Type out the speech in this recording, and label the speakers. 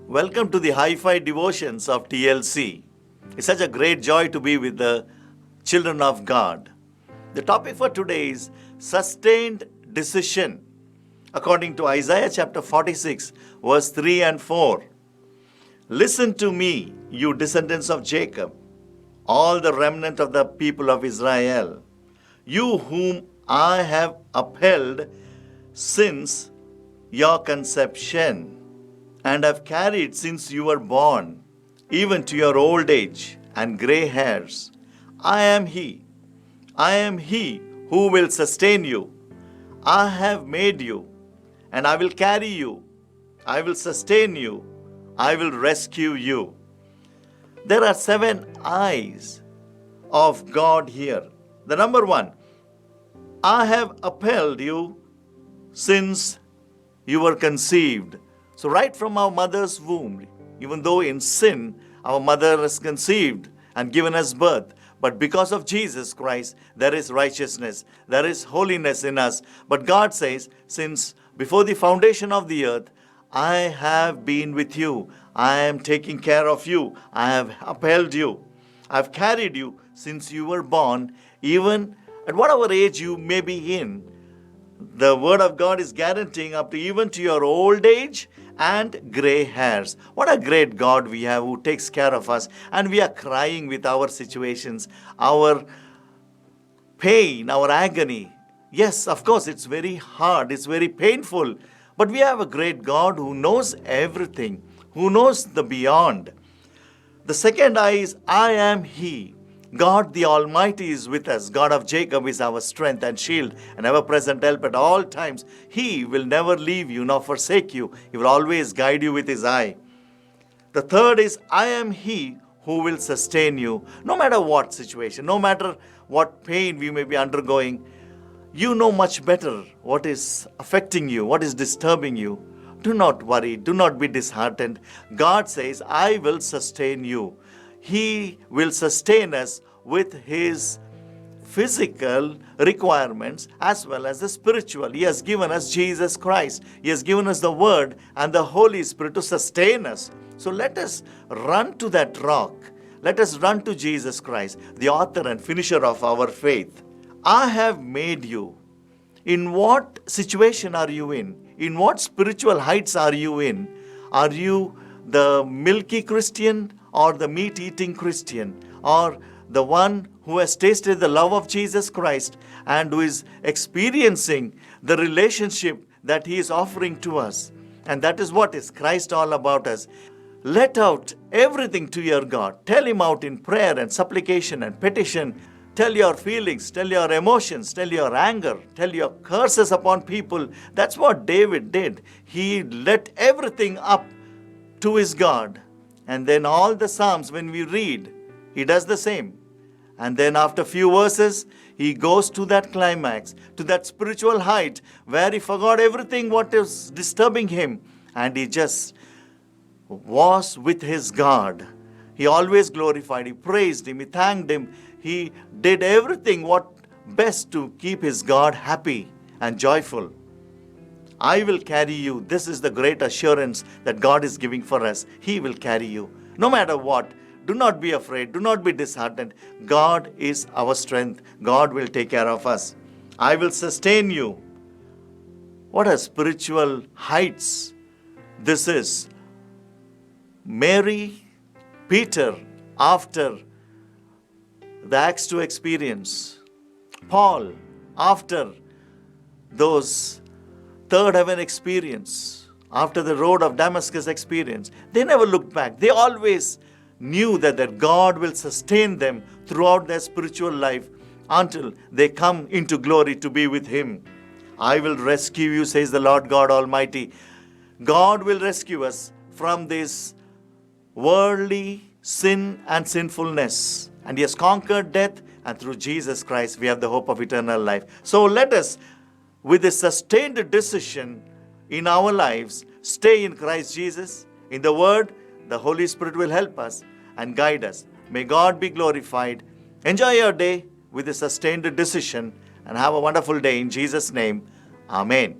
Speaker 1: Welcome to the Hi-Fi Devotions of TLC. It's such a great joy to be with the children of God. The topic for today is sustained decision. According to Isaiah chapter 46, verse 3 and 4. Listen to me, you descendants of Jacob, all the remnant of the people of Israel, you whom I have upheld since your conception, and have carried since you were born, even to your old age and gray hairs. I am He who will sustain you. I have made you, and I will carry you. I will sustain you. I will rescue you. There are 7 eyes of God here. The number 1, I have upheld you since you were conceived. So right from our mother's womb, even though in sin, our mother is conceived and given us birth, but because of Jesus Christ, there is righteousness, there is holiness in us. But God says, since before the foundation of the earth, I have been with you. I am taking care of you. I have upheld you. I have carried you since you were born, even at whatever age you may be in. The word of God is guaranteeing up to even to your old age and gray hairs. What a great God we have who takes care of us. And we are crying with our situations, our pain, our agony. Yes, of course, it's very hard. It's very painful. But we have a great God who knows everything, who knows the beyond. The second eye is, I am He. God the Almighty is with us. God of Jacob is our strength and shield and ever-present help at all times. He will never leave you nor forsake you. He will always guide you with His eye. The third is, I am He who will sustain you. No matter what situation, no matter what pain we may be undergoing, you know much better what is affecting you, what is disturbing you. Do not worry. Do not be disheartened. God says, I will sustain you. He will sustain us with His physical requirements as well as the spiritual. He has given us Jesus Christ. He has given us the Word and the Holy Spirit to sustain us. So let us run to that rock. Let us run to Jesus Christ, the author and finisher of our faith. I have made you. In what situation are you in? In what spiritual heights are you in? Are you the milky Christian or the meat-eating Christian, or the one who has tasted the love of Jesus Christ and who is experiencing the relationship that He is offering to us? And that is what is Christ all about us. Let out everything to your God. Tell Him out in prayer and supplication and petition. Tell your feelings, tell your emotions, tell your anger, tell your curses upon people. That's what David did. He let everything up to his God. And then all the Psalms, when we read, he does the same. And then after a few verses, he goes to that climax, to that spiritual height where he forgot everything what is disturbing him. And he just was with his God. He always glorified, he praised Him, he thanked Him. He did everything what best to keep his God happy and joyful. I will carry you. This is the great assurance that God is giving for us. He will carry you. No matter what, do not be afraid. Do not be disheartened. God is our strength. God will take care of us. I will sustain you. What a spiritual heights this is. Mary, Peter, after the Acts 2 experience. Paul, after those third heaven experience, after the road of Damascus experience, they never looked back. They always knew that God will sustain them throughout their spiritual life until they come into glory to be with Him. I will rescue you, says the Lord God Almighty. God will rescue us from this worldly sin and sinfulness. And He has conquered death, and through Jesus Christ we have the hope of eternal life. So let us, with a sustained decision in our lives, stay in Christ Jesus. In the Word, the Holy Spirit will help us and guide us. May God be glorified. Enjoy your day with a sustained decision and have a wonderful day in Jesus' name. Amen.